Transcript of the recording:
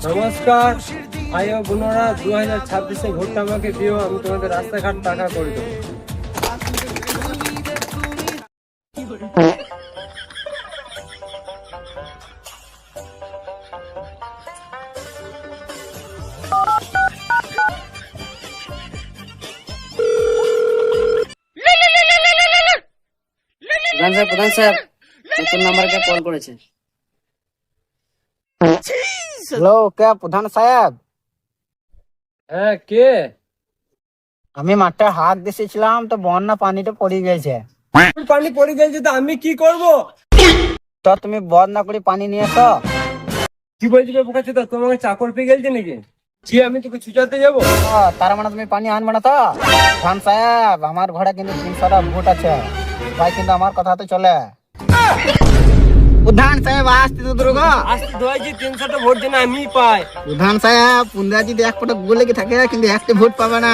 নমস্কার আয়ো বোনেরা, 2026-এ ভোটটা আমাকে দিও, আমি তোমাদের রাস্তাঘাট টাকা করে দেবো। প্রধান সাহেব নতুন নাম্বারকে কল করেছে। হ্যালো, কে প্রধান সাহেব? হ্যাঁ, কে? আমি মাঠে হাত দিয়েছিলাম তো বন্যা পানিটা পড়ে গেছে। পানি পড়ে গেছে তো আমি কি করব? তো তুমি বন্যা করে পানি নিয়ে এসো। কি বলছি বে বোকা চোদা, তোমাকে চাকর পেয়ে গেছে নাকি? কি আমি তোকে ছুটাতে যাবো? তার মানে তুমি পানি আনবে না তো? প্রধান সাহেব, আমার ঘরে কিন্তু 300টা ভোট আছে ভাই, কিন্তু আমার কথা তো চলে। প্রধান সাহেব আসতে তো দুর্গ। আজকে 2300টা ভোট যেন আমি পাই। প্রধান সাহেব, পুন্ডা যদি এক ফটো গুলে কি থাকে কিন্তু একটা ভোট পাবে না।